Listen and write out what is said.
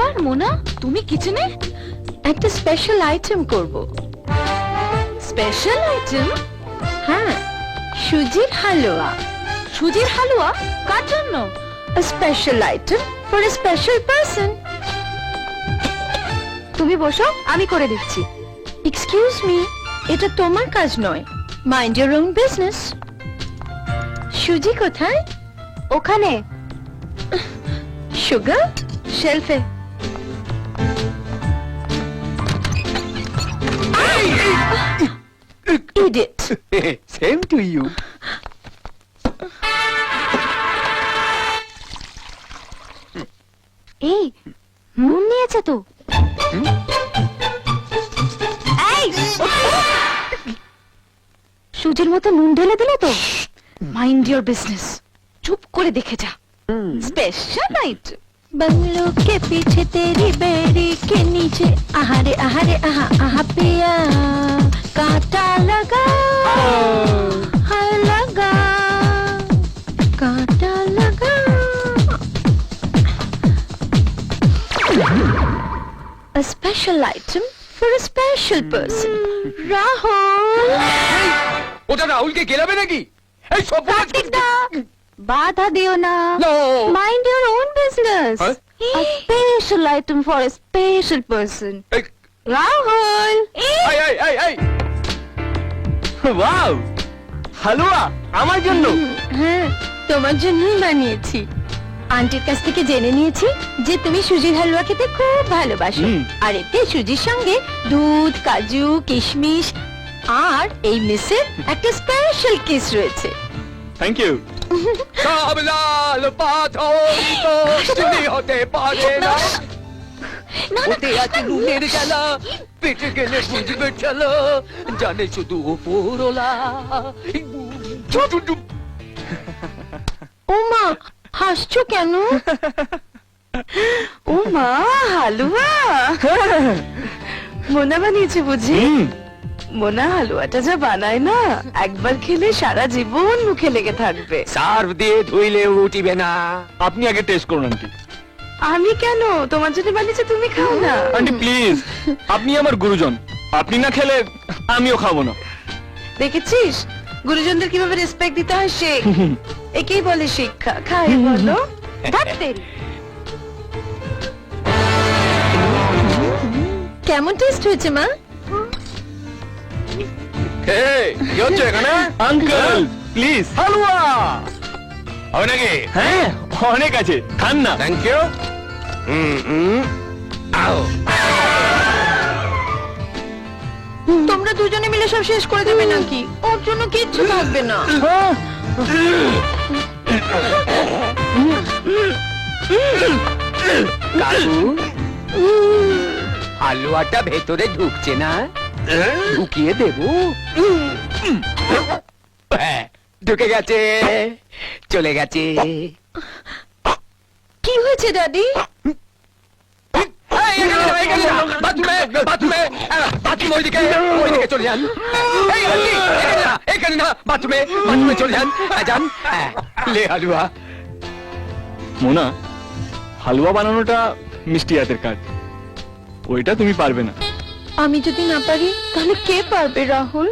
ব্যাপার মোনা, তুমি কিচেনে একটা স্পেশাল আইটেম করব। Special item? হ্যাঁ, সুজির হালুয়া। সুজির হালুয়া? কার জন্য? A special item for a special person. তুমি বসো, আমি করে দিচ্ছি। এক্সকিউজ মি, এটা তোমার কাজ নয়। Mind your own business. সুজি কোথায়? ওখানে। Sugar? শেলফে। Idiot. Same to you. এই নুন নিয়েছে তো। এই সুজির মতো নুন ঢেলে দিলে তো। মাইন্ড ইওর বিজনেস, চুপ করে দেখে যা। Special item. बंगलों के पीछे तेरी बेड़ी के नीचे आहारे आहारे आहा आहा पिया कांटा लगा हाय लगा कांटा लगा। A special item for a special person. Rahul. ওটা রাহুলকে গেলাবে নাকি? এই সব বাধা দিও না। No. Mind your own business. Huh? A special item for a special person. এই Rahul. এই ওয়াও, হালুয়া আমার জন্য। হ্যাঁ, তোমার জন্যই বানিয়েছি। আন্টির কাছ থেকে জেনে নিয়েছি যে তুমি সুজির হালুয়া খেতে খুব ভালোবাসো। আর এতে সুজির সঙ্গে দুধ, কাজু, কিশমিশ আর এই মিসের একটা স্পেশাল কিস রয়েছে। Thank you. সব লাল পাথর তো চুরি হতে পারে না। ওতে আছে নুনের জ্বালা, পেটে গেলে বুঝবে চলো, জানে শুধু ওপরওয়ালা। ও মা, হাসছো কেন? ও মা, হালুয়া মোনা বানিয়েছে বুঝি? মোনা হালুয়াটা যা বানায় না, একবার খেলে সারা জীবন মুখে লেগে থাকবে। সার্ভ দিয়ে ধুইলে উঠিবে না। আপনি আগে টেস্ট করুন আন্টি। আমি কেন? তোমার জন্য বানিয়েছে, তুমি খাও না। আন্টি প্লিজ, আপনি আমার গুরুজন, আপনি না খেলে আমিও খাবো না। দেখেছিস গুরুজনদের কিভাবে রেসপেক্ট দিতে হয় শেখ। একেই বলে শিক্ষা। খাই বলো। ধাত্তেরি। কেমন টেস্ট হয়েছে মা? কি হচ্ছে এখানে? Uncle please. হালুয়া হবে নাকি? হ্যাঁ অনেক আছে, খান না। Thank you. আও তোমরা দুজনে মিলে সব শেষ করে দেবে নাকি? ওর জন্য কিচ্ছু থাকবে না। কাকু, হালুয়াটা ভেতরে ঢুকছে না, ঢুকিয়ে দেবো। হ্যাঁ, ঢুকে গেছে, চলে গেছে। কি হয়েছে দাদি? বাথরুমে ওইদিকে চলে যান। এখানে না, বাথরুমে চলে যান। যান, লে হালুয়া। মোনা, হালুয়া বানানোটা মিষ্টি হাতের কাজ, ওইটা তুমি পারবে না। আমি যদি না পারি তাহলে কে পারবে রাহুল?